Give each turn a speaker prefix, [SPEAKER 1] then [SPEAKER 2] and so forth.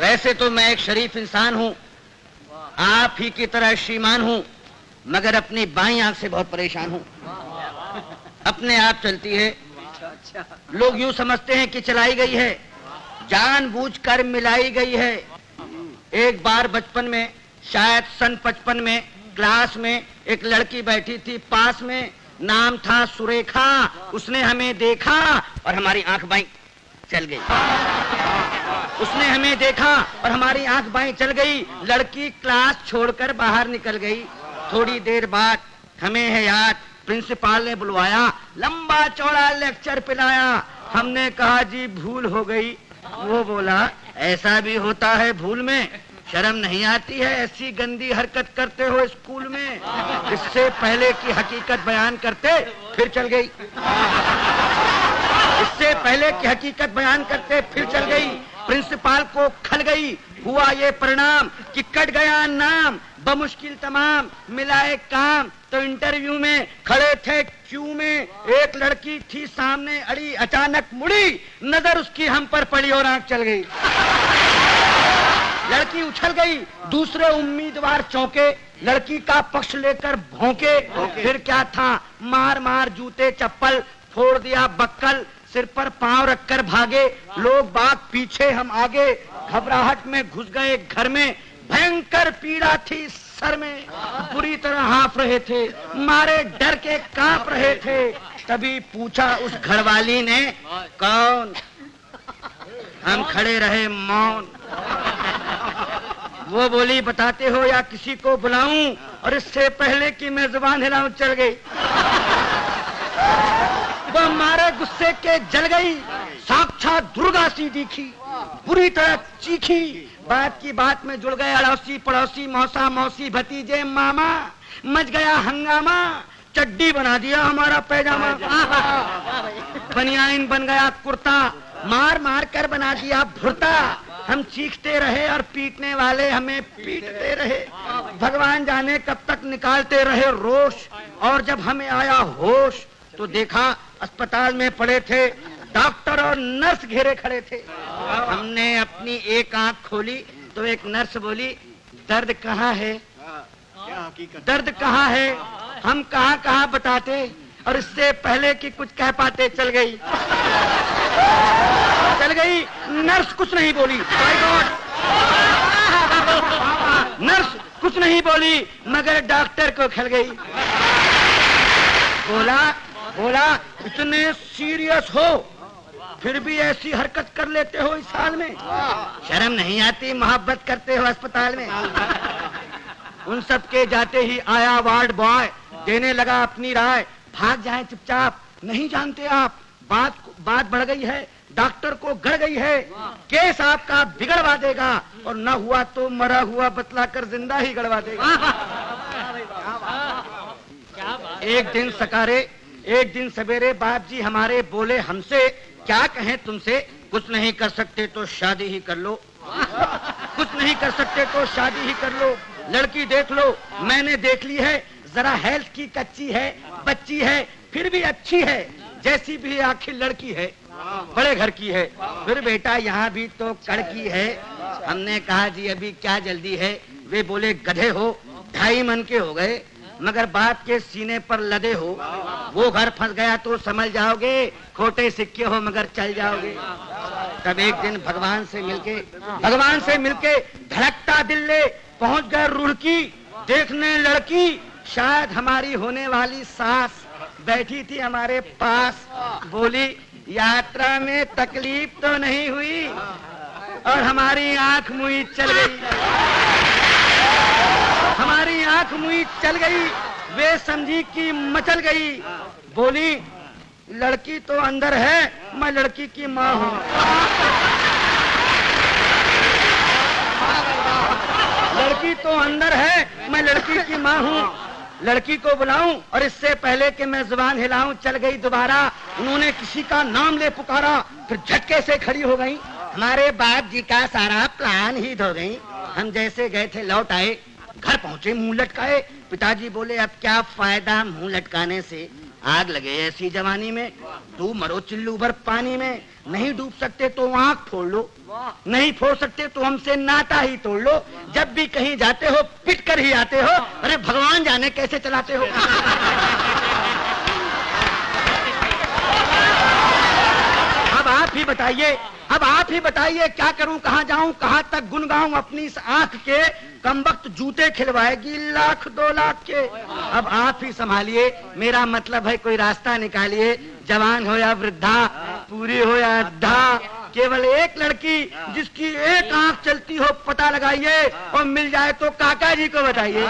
[SPEAKER 1] वैसे तो मैं एक शरीफ इंसान हूँ, आप ही की तरह श्रीमान हूँ, मगर अपनी बाईं आंख से बहुत परेशान हूँ। अपने आप चलती है, लोग यूं समझते हैं कि चलाई गई है, जानबूझकर मिलाई गई है। एक बार बचपन में, शायद सन 55 में, क्लास में एक लड़की बैठी थी पास में, नाम था सुरेखा। उसने हमें देखा और हमारी आंख बाईं चल गई। उसने हमें देखा और हमारी आंख बाईं चल गई। लड़की क्लास छोड़कर बाहर निकल गई। थोड़ी देर बाद हमें है याद, प्रिंसिपल ने बुलवाया, लंबा चौड़ा लेक्चर पिलाया। हमने कहा जी भूल हो गई। वो बोला ऐसा भी होता है भूल में, शर्म नहीं आती है ऐसी गंदी हरकत करते हो स्कूल में। इससे पहले की हकीकत बयान करते फिर चल गई। इससे पहले की हकीकत बयान करते फिर चल गई। प्रिंसिपल को खल गई। हुआ ये परिणाम कि कट गया नाम, बमुश्किल तमाम मिलाए काम। तो इंटरव्यू में खड़े थे क्यू में, एक लड़की थी सामने अड़ी, अचानक मुड़ी, नजर उसकी हम पर पड़ी और आंख चल गई। लड़की उछल गई, दूसरे उम्मीदवार चौंके, लड़की का पक्ष लेकर भौंके। फिर क्या था, मार मार जूते चप्पल, फोड़ दिया बक्कल, सिर पर पांव रखकर भागे। लोग बाग पीछे, हम आगे, घबराहट में घुस गए घर में। भयंकर पीड़ा थी सर में, बुरी तरह हाँफ रहे थे, मारे डर के कांप रहे थे। तभी पूछा उस घरवाली ने, कौन? हम खड़े रहे मौन। वो बोली बताते हो या किसी को बुलाऊं? और इससे पहले कि मैं जुबान हिलाऊं चल गई। वो मारे गुस्से के जल गई, साक्षात दुर्गा सी दिखी, बुरी तरह चीखी। बात की बात में जुड़ गए अड़ोसी पड़ोसी, मौसा मौसी भतीजे मामा। मच गया हंगामा, चड्डी बना दिया हमारा पैजामा, बनियाइन बन गया कुर्ता, मार मार कर बना दिया भुर्ता। हम चीखते रहे और पीटने वाले हमें पीटते रहे। भगवान जाने कब तक निकालते रहे रोष। और जब हमें आया होश तो देखा अस्पताल में पड़े थे डॉक्टर और नर्स घेरे खड़े थे। हमने अपनी एक आंख खोली तो एक नर्स बोली, दर्द कहाँ है? दर्द कहाँ है? हम कहाँ कहाँ बताते, और इससे पहले कि कुछ कह पाते चल गई। चल गई। नर्स कुछ नहीं बोली। माय गॉड, नर्स कुछ नहीं बोली, मगर डॉक्टर को खल गई। बोला इतने सीरियस हो फिर भी ऐसी हरकत कर लेते हो इस हाल में? शर्म नहीं आती? मोहब्बत करते हो अस्पताल में? उन सब के जाते ही आया वार्ड बॉय, देने लगा अपनी राय, भाग जाएं चुपचाप, नहीं जानते आप बात बढ़ गई है, डॉक्टर को गड़ गई है, केस आपका बिगड़वा देगा, और न हुआ तो मरा हुआ बतलाकर जिंदा ही गड़वा देगा। एक दिन सकारे, एक दिन सवेरे बाप जी हमारे बोले हमसे, क्या कहें तुमसे, कुछ नहीं कर सकते तो शादी ही कर लो, कुछ नहीं कर सकते तो शादी ही कर लो। लड़की देख लो, मैंने देख ली है, जरा हेल्थ की कच्ची है, बच्ची है, फिर भी अच्छी है, जैसी भी आखिर लड़की है, बड़े घर की है। फिर बेटा यहाँ भी तो कड़की है। हमने कहा जी अभी क्या जल्दी है? वे बोले गधे हो, 2.5 मन के हो गए, मगर बाप के सीने पर लदे हो। वो घर फंस गया तो समझ जाओगे, खोटे सिक्के हो मगर चल जाओगे। तब एक दिन भगवान से मिलके धड़कता दिल ले पहुंच गए रुड़की, देखने लड़की, शायद हमारी होने वाली सास बैठी थी हमारे पास। बोली यात्रा में तकलीफ तो नहीं हुई? और हमारी आंख मुई चल गई, हमारी आंख मुई चल गई। वे समझी कि मचल गई। बोली लड़की तो अंदर है, मैं लड़की की माँ हूँ। लड़की तो अंदर है, मैं लड़की की माँ हूँ। लड़की को बुलाऊं और इससे पहले कि मैं जुबान हिलाऊं चल गई दोबारा। उन्होंने किसी का नाम ले पुकारा, फिर झटके से खड़ी हो गई। हमारे बाप जी का सारा प्लान ही धो गई। हम जैसे गए थे लौट आए, घर पहुंचे मुंह लटकाए। पिताजी बोले अब क्या फायदा मुंह लटकाने से, आग लगे ऐसी जवानी में, तू मरो चिल्लू भर पानी में। नहीं डूब सकते तो आंख फोड़ लो, नहीं फोड़ सकते तो हमसे नाता ही तोड़ लो। जब भी कहीं जाते हो पिट कर ही आते हो, अरे भगवान जाने कैसे चलाते हो। अब आप ही बताइए, अब आप ही बताइए, क्या करूं, कहां जाऊं, कहां तक गुन गाऊं अपनी इस आंख के। कमबख्त जूते खिलवाएगी लाख 2 लाख के। अब आप ही संभालिए, मेरा मतलब है कोई रास्ता निकालिए। जवान हो या वृद्धा, पूरी हो या अद्धा, केवल एक लड़की जिसकी एक आंख चलती हो पता लगाइए, और मिल जाए तो काका जी को बताइए।